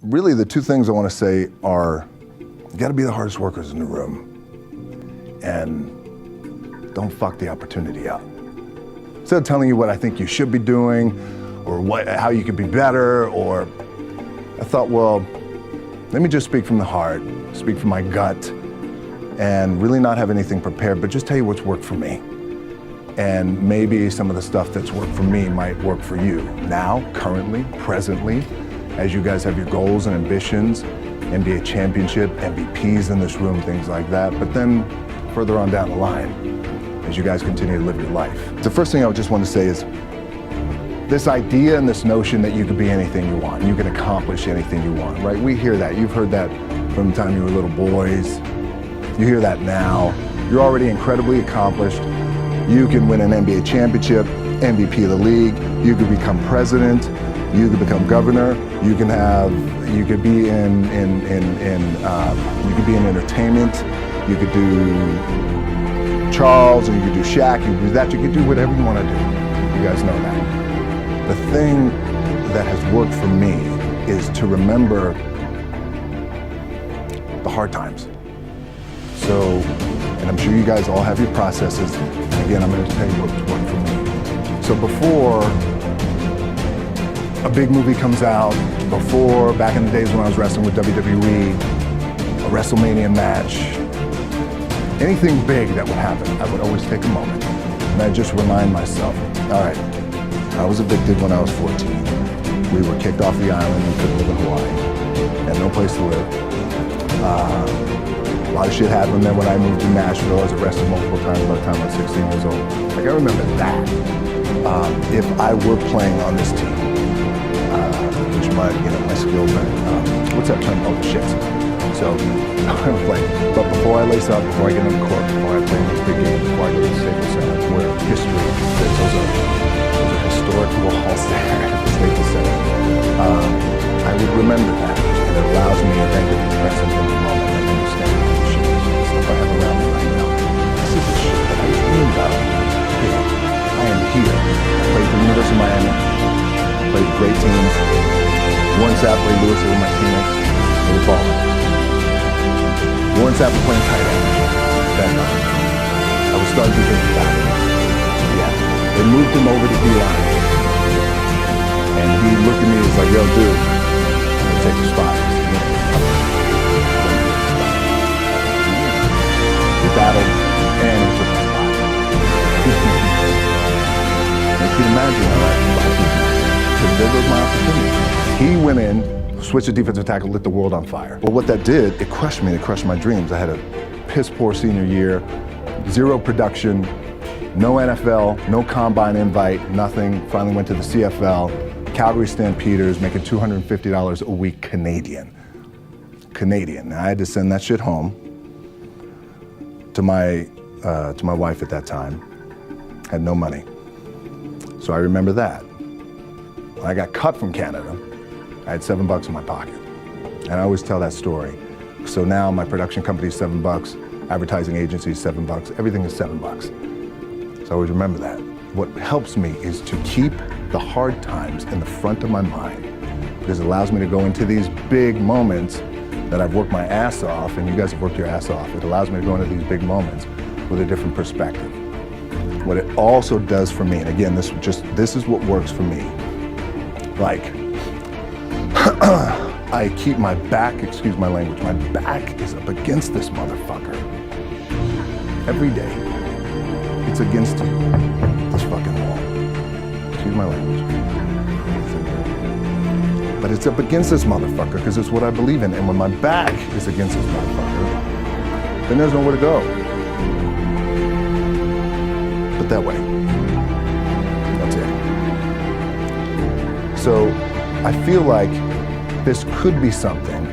really the two things I want to say are, you got to be the hardest workers in the room, and don't fuck the opportunity up. Instead of telling you what I think you should be doing, or how you could be better, or I thought, well, let me just speak from the heart, speak from my gut, and really not have anything prepared, but just tell you what's worked for me. And maybe some of the stuff that's worked for me might work for you now, currently, presently, as you guys have your goals and ambitions, NBA championship, MVPs in this room, things like that. But then further on down the line, as you guys continue to live your life. The first thing I would just want to say is, this idea and this notion that you could be anything you want, you can accomplish anything you want, right? We hear that. You've heard that from the time you were little boys. You hear that now. You're already incredibly accomplished. You can win an NBA championship, MVP of the league. You could become president. You could become governor. You could be in entertainment. You could do Charles, or you could do Shaq. You could do that. You could do whatever you want to do. You guys know that. The thing that has worked for me is to remember the hard times. So, and I'm sure you guys all have your processes. And again, I'm going to tell you what's worked for me. So before a big movie comes out, before, back in the days when I was wrestling with WWE, a WrestleMania match, anything big that would happen, I would always take a moment. And I'd just remind myself, all right, I was evicted when I was 14. We were kicked off the island and couldn't live in Hawaii. Had no place to live. A lot of shit happened then when I moved to Nashville. I was arrested multiple times by the time I was 16 years old. Like, I remember that. If I were playing on this team, which my skills are, what's that term? Oh, shit. So, I was playing. But before I lace up, before I get into court, before I play in these big games, before I go to the Staples Center, where history fits, those are historic walls there at the Staples Center. I would remember that, and it allows me to think of the present in the moment and understand the shit, the stuff I have around me right now. This is the shit that I dream about. I am here. I played for the University of Miami, played with great teams. Warren Sapp, Ray Lewis were my teammates. They were balling. Warren Sapp was playing tight end. I was starting to think about it. Yeah. They moved him over to D-line. And he looked at me and was like, yo, dude, I'm going to take your spot. We battled, and he took my spot. You can imagine how that was my opportunity. He went in, switched to defensive tackle, lit the world on fire. But what that did, it crushed me, it crushed my dreams. I had a piss poor senior year, zero production, no NFL, no combine invite, nothing. Finally went to the CFL. Calgary Stampeders, making $250 a week Canadian. Now, I had to send that shit home to my wife at that time. Had no money. So I remember that. When I got cut from Canada, I had $7 in my pocket. And I always tell that story. So now my production company is $7, advertising agency is $7, everything is $7. So I always remember that. What helps me is to keep the hard times in the front of my mind, because it allows me to go into these big moments that I've worked my ass off, and you guys have worked your ass off. It allows me to go into these big moments with a different perspective. What it also does for me, and again, this is what works for me. Like, I keep my back, excuse my language, my back is up against this motherfucker. Every day, it's against this fucking wall. Excuse my language. But it's up against this motherfucker because it's what I believe in. And when my back is against this motherfucker, then there's nowhere to go. But that way. That's it. So I feel like this could be something,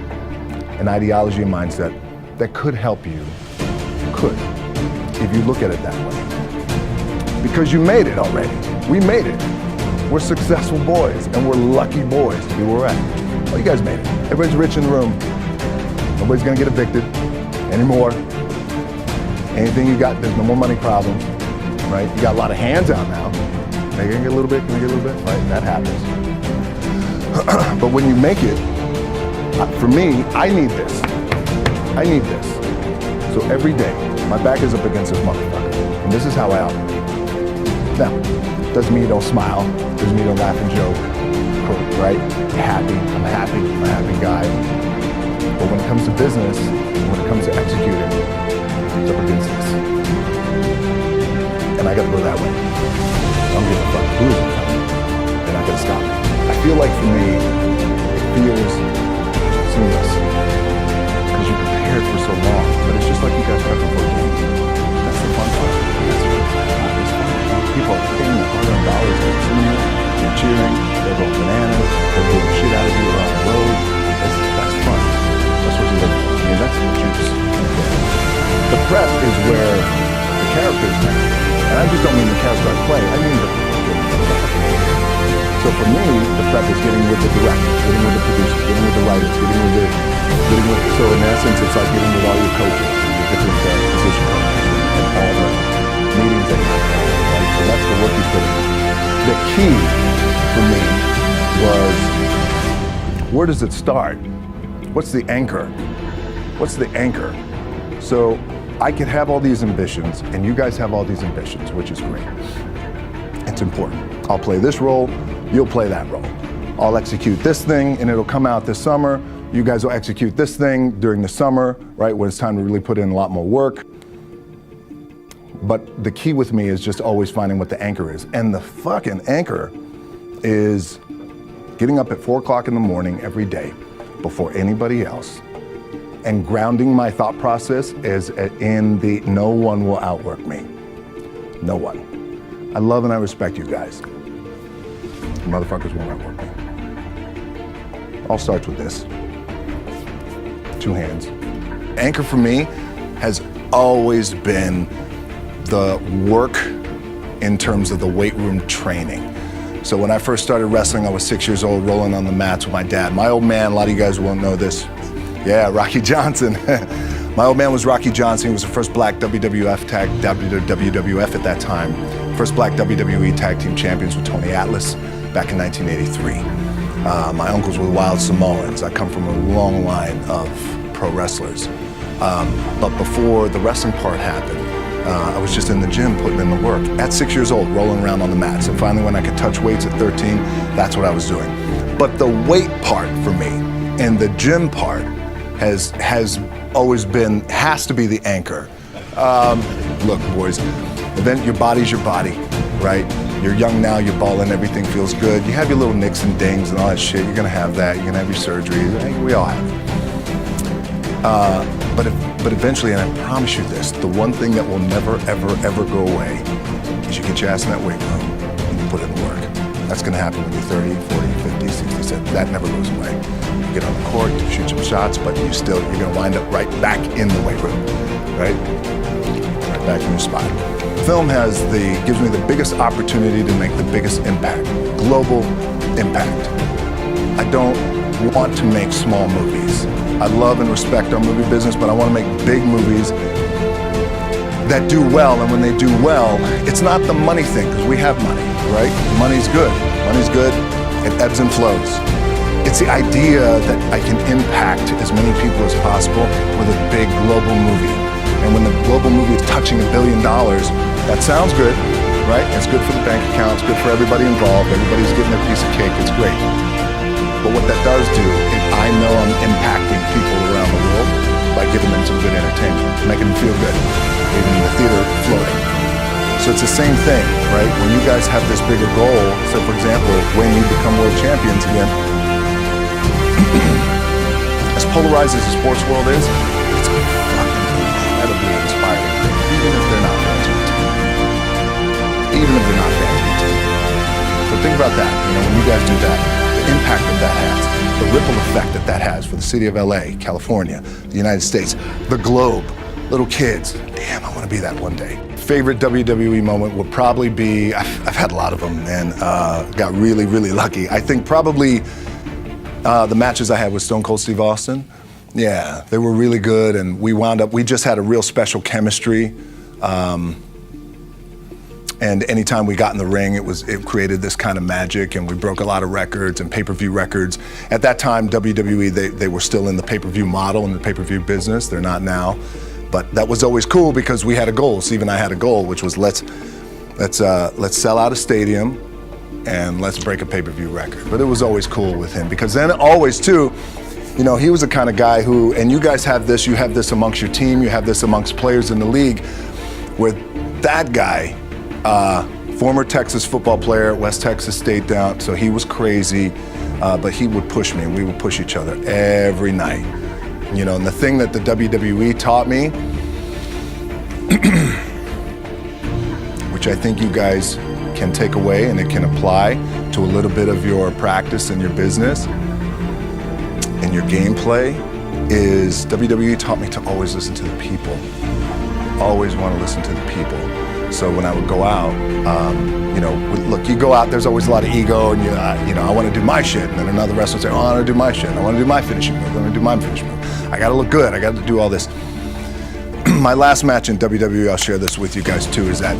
an ideology and mindset that could help you, if you look at it that way. Because you made it already. We made it. We're successful boys, and we're lucky boys to be where we're at. Oh, you guys made it. Everybody's rich in the room. Nobody's gonna get evicted anymore. Anything you got, there's no more money problems, right? You got a lot of hands out now. They can get a little bit, can they get a little bit? Right, that happens. But when you make it, For me, I need this. I need this. So every day, my back is up against this motherfucker. And this is how I operate. Now, doesn't mean you don't smile. Doesn't mean you don't laugh and joke. Right? Happy. I'm a happy guy. But when it comes to business, when it comes to executing, it's up against this. And I gotta go that way. I don't give a fuck who is in front of me. And I gotta stop it. I feel like for me, it feels seamless. Because you're prepared for so long. But it's just like you guys prepping for a game. That's the fun part. That's what it's fun. People are paying the hard-earned dollars to see you. They're cheering. They're going bananas. They're doing shit out of you around the road. That's fun. That's what you live for. I mean, that's the juice. The prep is where the characters make. And I just don't mean the character I play. I mean the So for me, the prep is getting with the directors, getting with the producers, getting with the writers, so in essence, it's like getting with all your coaches, your different position coaches, and all the meetings that you have, right? So that's the work you put in. The key for me was, where does it start? What's the anchor? What's the anchor? So I could have all these ambitions, and you guys have all these ambitions, which is great. It's important. I'll play this role, you'll play that role. I'll execute this thing, and it'll come out this summer. You guys will execute this thing during the summer, right, when it's time to really put in a lot more work. But the key with me is just always finding what the anchor is. And the fucking anchor is getting up at 4 o'clock in the morning every day before anybody else and grounding my thought process is in the no one will outwork me. No one. I love and I respect you guys. Motherfuckers won't outwork me. All starts with this. 2 hands. Anchor for me has always been the work in terms of the weight room training. So when I first started wrestling, I was 6 years old, rolling on the mats with my dad. My old man, a lot of you guys won't know this. Yeah, Rocky Johnson. My old man was Rocky Johnson. He was the first black WWF at that time. First black WWE tag team champions with Tony Atlas back in 1983. My uncles were Wild Samoans. I come from a long line of pro wrestlers. But before the wrestling part happened, I was just in the gym putting in the work. At 6 years old, rolling around on the mats. And finally when I could touch weights at 13, that's what I was doing. But the weight part for me and the gym part has always been, has to be the anchor. Look, boys, your body's your body, right? You're young now, you're balling, everything feels good. You have your little nicks and dings and all that shit. You're gonna have that. You're gonna have your surgery. We all have. But eventually, and I promise you this, the one thing that will never, ever, ever go away is you get your ass in that weight room and you put in the work. That's gonna happen when you're 30, 40, 50, 60, 70. That never goes away. You get on the court, you shoot some shots, but you're gonna wind up right back in the weight room, right? Right back in your spot. Film gives me the biggest opportunity to make the biggest impact, global impact. I don't want to make small movies. I love and respect our movie business, but I want to make big movies that do well, and when they do well, it's not the money thing, because we have money, right? Money's good. Money's good. It ebbs and flows. It's the idea that I can impact as many people as possible with a big global movie. And when the global movie is touching $1 billion, that sounds good, right? It's good for the bank account, it's good for everybody involved, everybody's getting their piece of cake, it's great. But what that does do, I know I'm impacting people around the world by giving them some good entertainment, making them feel good, leaving the theater floating. So it's the same thing, right? When you guys have this bigger goal, so for example, when you become world champions again, as polarized as the sports world is, it's a fucking incredibly inspiring thing, even if they're not fans of the team. Even if they're not fans of the team. So think about that, when you guys do that, the impact that has, the ripple effect that has for the city of LA, California, the United States, the globe, little kids. Damn, I want to be that one day. Favorite WWE moment would probably be, I've had a lot of them and got really, really lucky. I think probably the matches I had with Stone Cold Steve Austin. Yeah, they were really good, and we just had a real special chemistry. And anytime we got in the ring, it created this kind of magic, and we broke a lot of records and pay-per-view records. At that time, WWE, they were still in the pay-per-view model and the pay-per-view business. They're not now. But that was always cool because we had a goal. Steve and I had a goal, which was let's sell out a stadium and let's break a pay-per-view record. But it was always cool with him because then always too, you know, he was the kind of guy who, and you guys have this, you have this amongst your team, you have this amongst players in the league, where that guy, former Texas football player, West Texas State down, so he was crazy, but he would push me, and we would push each other every night. You know, and the thing that the WWE taught me, which I think you guys can take away and it can apply to a little bit of your practice and your business and your gameplay, is WWE taught me to always listen to the people. Always want to listen to the people. So when I would go out, you know, look, you go out, there's always a lot of ego, and you know, I want to do my shit, and then another wrestler would say, oh, I want to do my shit, I want to do my finishing move, I want to do my finishing move. I got to look good, I got to do all this. My last match in WWE, I'll share this with you guys too, is that,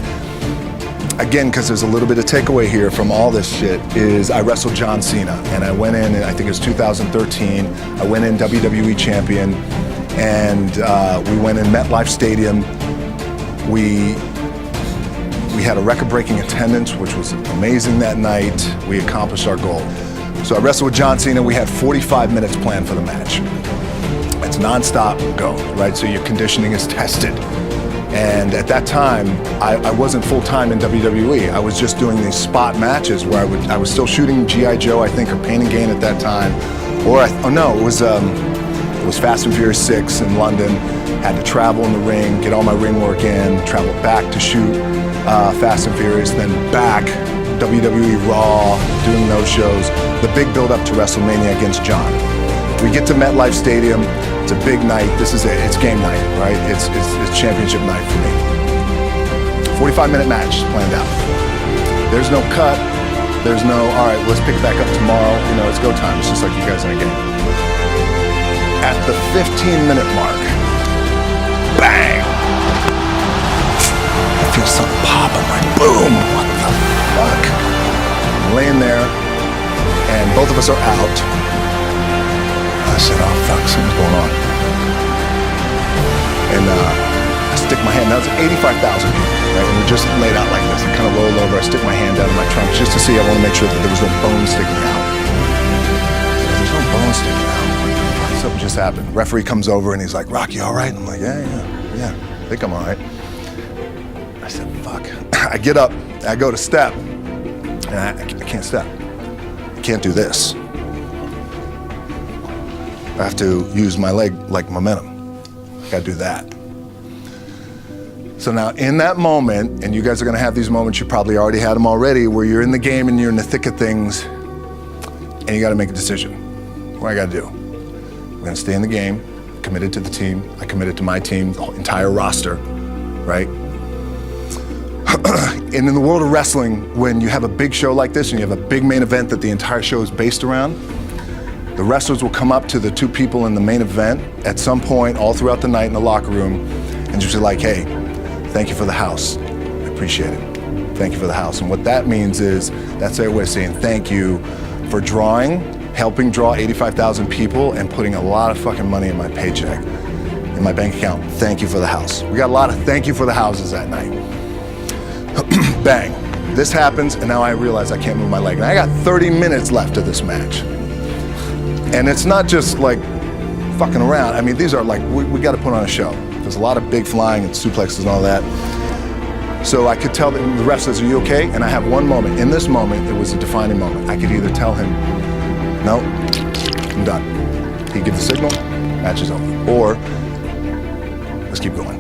again, because there's a little bit of takeaway here from all this shit, is I wrestled John Cena, and I went in, I think it was 2013, I went in WWE champion, and we went in MetLife Stadium. We had a record-breaking attendance, which was amazing that night. We accomplished our goal. So I wrestled with John Cena. We had 45 minutes planned for the match. It's non-stop go, right? So your conditioning is tested. And at that time, I wasn't full-time in WWE. I was just doing these spot matches where I was still shooting G.I. Joe, I think, or Pain and Gain at that time. Or, it was Fast and Furious 6 in London. Had to travel in the ring, get all my ring work in, travel back to shoot Fast and Furious, then back, WWE Raw, doing those shows. The big build-up to WrestleMania against John. We get to MetLife Stadium, it's a big night, this is it, it's game night, right? It's championship night for me. 45-minute match planned out. There's no cut, there's no, all right, let's pick it back up tomorrow, you know, it's go time, it's just like you guys in a game. At the 15-minute mark, bang! I feel something pop, I'm like, boom, what the fuck? I'm laying there, and both of us are out. I said, oh fuck, something's going on. And I stick my hand, that was 85,000 people, right? And we're just laid out like this. I kind of roll over, I stick my hand down in my trunk just to see, I want to make sure that there was no bone sticking out. There's no bone sticking out. Something just happened. Referee comes over and he's like, Rock, you all right? I'm like, yeah, I think I'm all right. I said, fuck. I get up, I go to step, and I can't step. I can't do this. I have to use my leg like momentum. I gotta do that. So now in that moment, and you guys are gonna have these moments, you probably already had them already, where you're in the game and you're in the thick of things, and you gotta make a decision. What I gotta do? I'm gonna stay in the game, committed to the team, I committed to my team, the whole entire roster, right? And in the world of wrestling, when you have a big show like this and you have a big main event that the entire show is based around, the wrestlers will come up to the two people in the main event at some point all throughout the night in the locker room and just be like, hey, thank you for the house. I appreciate it. Thank you for the house. And what that means is, that's their way of saying thank you for helping draw 85,000 people and putting a lot of fucking money in my paycheck, in my bank account. Thank you for the house. We got a lot of thank you for the houses that night. Bang. This happens, and now I realize I can't move my leg. And I got 30 minutes left of this match. And it's not just like fucking around. I mean, these are like, we got to put on a show. There's a lot of big flying and suplexes and all that. So I could tell the ref says, are you okay? And I have one moment. In this moment, it was a defining moment. I could either tell him, no, I'm done. He gives the signal, match is over. Or, let's keep going.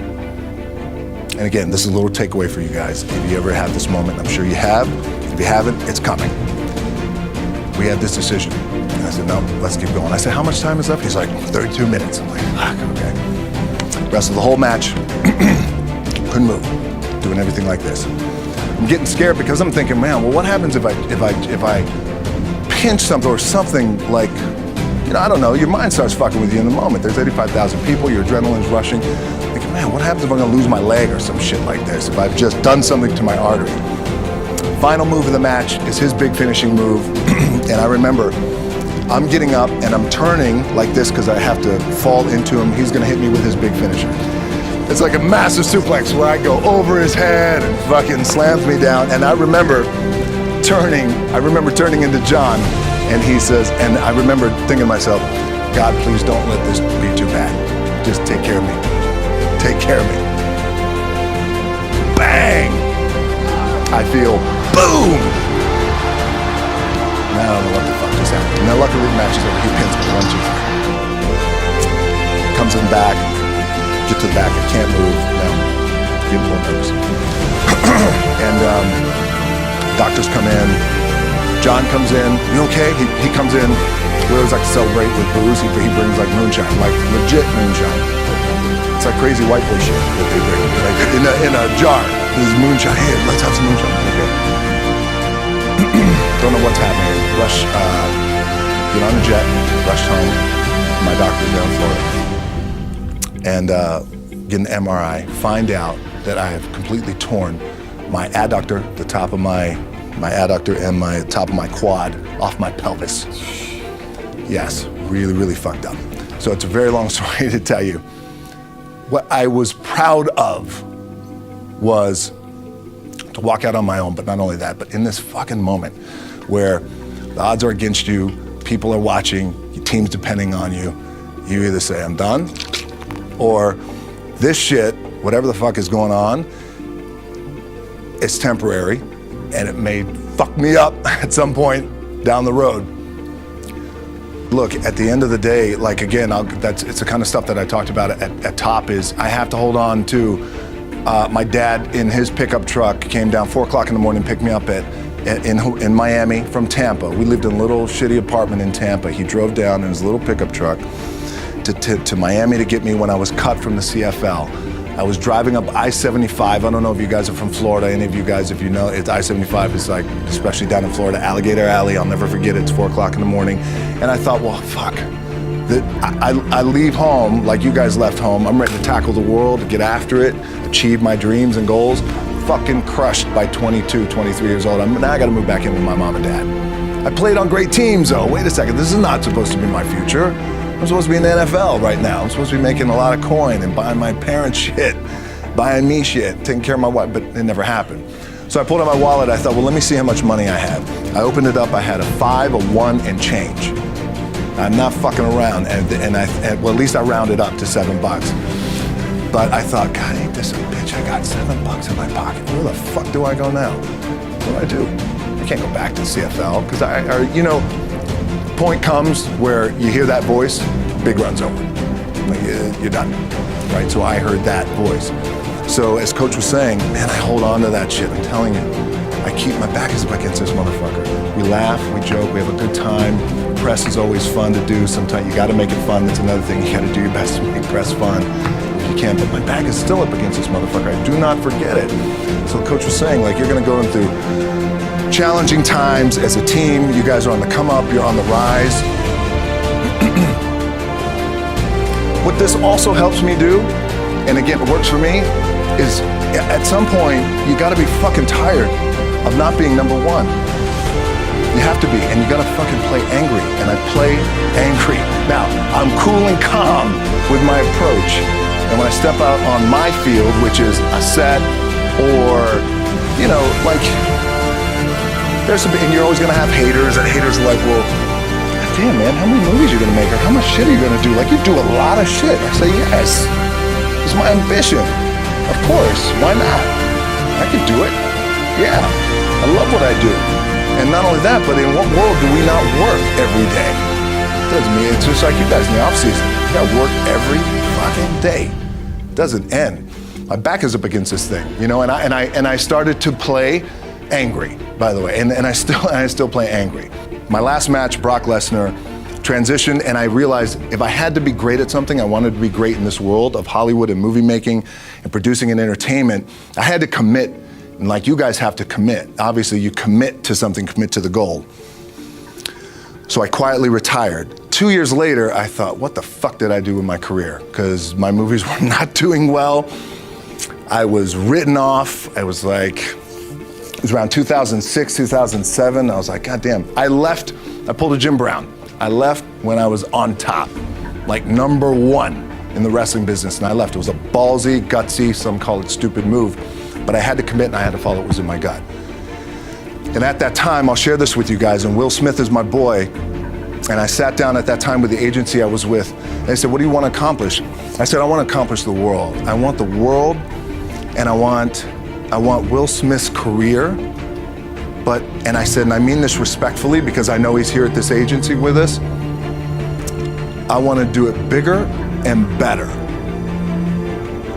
And again, this is a little takeaway for you guys. If you ever have this moment, I'm sure you have. If you haven't, it's coming. We had this decision. And I said, no, let's keep going. I said, how much time is left? He's like, 32 minutes. I'm like, fuck, okay. Rest of the whole match, couldn't move, doing everything like this. I'm getting scared because I'm thinking, man, well, what happens if I pinch something or something like, you know, I don't know, your mind starts fucking with you in the moment. There's 85,000 people, your adrenaline's rushing. Thinking, man, what happens if I'm gonna lose my leg or some shit like this, if I've just done something to my artery? Final move of the match is his big finishing move. And I remember I'm getting up and I'm turning like this because I have to fall into him. He's gonna hit me with his big finisher. It's like a massive suplex where I go over his head and fucking slams me down. And I remember turning into John, and he says, and I remember thinking to myself, God, please don't let this be too bad. Just take care of me. Take care of me. Bang! I feel boom! Now I don't know what the fuck just happened. Now luckily the match is over. He pins me 1, 2, 3. Comes in the back. Get to the back. I can't move. Now getting more nervous. And doctors come in. John comes in. You okay? He comes in. We always like to celebrate with booze. He brings like moonshine, like legit moonshine. It's like crazy white boy shit that they bring, like in a jar. This is moonshine. Hey, let's have some moonshine. Okay. Don't know what's happening. Rush, get on a jet, rush home. My doctor's down in Florida. And get an MRI, find out that I have completely torn my adductor, the top of my adductor and my top of my quad off my pelvis. Yes, really, really fucked up. So it's a very long story to tell you. What I was proud of was to walk out on my own, but not only that, but in this fucking moment where the odds are against you, people are watching, your team's depending on you, you either say, I'm done, or this shit, whatever the fuck is going on, it's temporary, and it may fuck me up at some point down the road. Look, at the end of the day, like again, it's the kind of stuff that I talked about at top is I have to hold on to my dad in his pickup truck came down 4 o'clock in the morning, picked me up in Miami from Tampa. We lived in a little shitty apartment in Tampa. He drove down in his little pickup truck to Miami to get me when I was cut from the CFL. I was driving up I-75. I don't know if you guys are from Florida, any of you guys, if you know, it's I-75 is like, especially down in Florida, Alligator Alley. I'll never forget it. It's 4 o'clock in the morning. And I thought, well, fuck. I leave home like you guys left home. I'm ready to tackle the world, get after it, achieve my dreams and goals. Fucking crushed by 22, 23 years old. Now I gotta move back in with my mom and dad. I played on great teams though. Wait a second, this is not supposed to be my future. I'm supposed to be in the NFL right now. I'm supposed to be making a lot of coin and buying my parents shit, buying me shit, taking care of my wife, but it never happened. So I pulled out my wallet, I thought, well, let me see how much money I have. I opened it up, I had a 5, a 1, and change. I'm not fucking around, and well, at least I rounded up to $7. But I thought, God, ain't this a bitch? I got $7 in my pocket. Where the fuck do I go now? What do? I can't go back to CFL, because you know, point comes where you hear that voice, big run's over. Like, you're done, right? So I heard that voice. So as Coach was saying, man, I hold on to that shit. I'm telling you, I keep my back is up against this motherfucker. We laugh, we joke, we have a good time. Press is always fun to do. Sometimes you gotta make it fun. That's another thing. You gotta do your best to make press fun. If you can't, but my back is still up against this motherfucker. I do not forget it. So Coach was saying, like, you're gonna go through challenging times as a team. You guys are on the come up, you're on the rise. What this also helps me do, and again, it works for me, is at some point, you gotta be fucking tired of not being number one. You have to be, and you gotta fucking play angry, and I play angry. Now, I'm cool and calm with my approach, and when I step out on my field, which is a set, or, you know, like, there's some, and you're always gonna have haters, and haters are like, well, damn man, how many movies are you gonna make, or how much shit are you gonna do? Like, you do a lot of shit. I say, yes, it's my ambition. Of course, why not? I can do it. Yeah, I love what I do. And not only that, but in what world do we not work every day? Doesn't mean it's just like you guys in the off season. You gotta work every fucking day. It doesn't end. My back is up against this thing, you know, and I started to play angry, by the way, and I still play angry. My last match, Brock Lesnar, transitioned, and I realized if I had to be great at something, I wanted to be great in this world of Hollywood and movie making and producing and entertainment, I had to commit, and like you guys have to commit. Obviously, you commit to something, commit to the goal. So I quietly retired. 2 years later, I thought, what the fuck did I do with my career? Because my movies were not doing well. I was written off. I was like, it was around 2006, 2007. I was like, God damn. I left, I pulled a Jim Brown. I left when I was on top, like #1 in the wrestling business, and I left. It was a ballsy, gutsy, some call it stupid move, but I had to commit and I had to follow what was in my gut. And at that time, I'll share this with you guys, and Will Smith is my boy, and I sat down at that time with the agency I was with, and they said, what do you want to accomplish? I said, I want to accomplish the world. I want the world, and I want Will Smith's career, and I said, and I mean this respectfully because I know he's here at this agency with us, I want to do it bigger and better.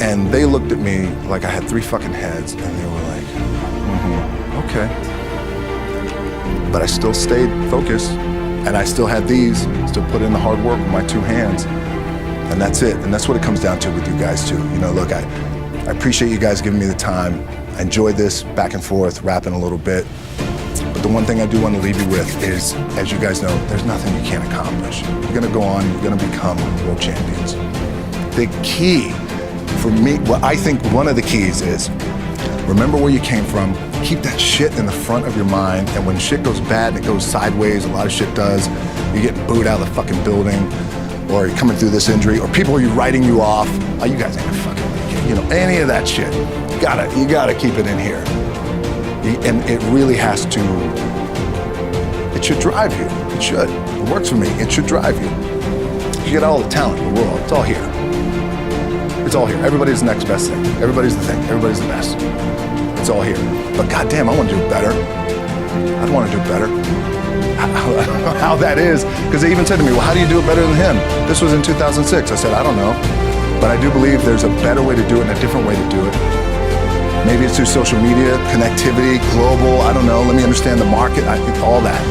And they looked at me like I had 3 fucking heads, and they were like, okay. But I still stayed focused, and I still had still put in the hard work with my 2 hands, and that's it. And that's what it comes down to with you guys too. You know, look, I appreciate you guys giving me the time. I enjoyed this back and forth, rapping a little bit. But the one thing I do want to leave you with is, as you guys know, there's nothing you can't accomplish. You're gonna go on, you're gonna become world champions. The key for me, what I think one of the keys is, remember where you came from, keep that shit in the front of your mind, and when shit goes bad and it goes sideways, a lot of shit does, you're getting booed out of the fucking building, or you're coming through this injury, or people are writing you off, oh, you guys ain't gonna fucking make it, you know, any of that shit. You gotta keep it in here. And it really has to, it should drive you. It should. It works for me. It should drive you. You get all the talent in the world. It's all here. It's all here. Everybody's the next best thing. Everybody's the thing. Everybody's the best. It's all here. But goddamn, I want to do it better. I'd want to do it better. How that is, because they even said to me, well, how do you do it better than him? This was in 2006. I said, I don't know. But I do believe there's a better way to do it and a different way to do it. Maybe it's through social media, connectivity, global, I don't know. Let me understand the market, all that.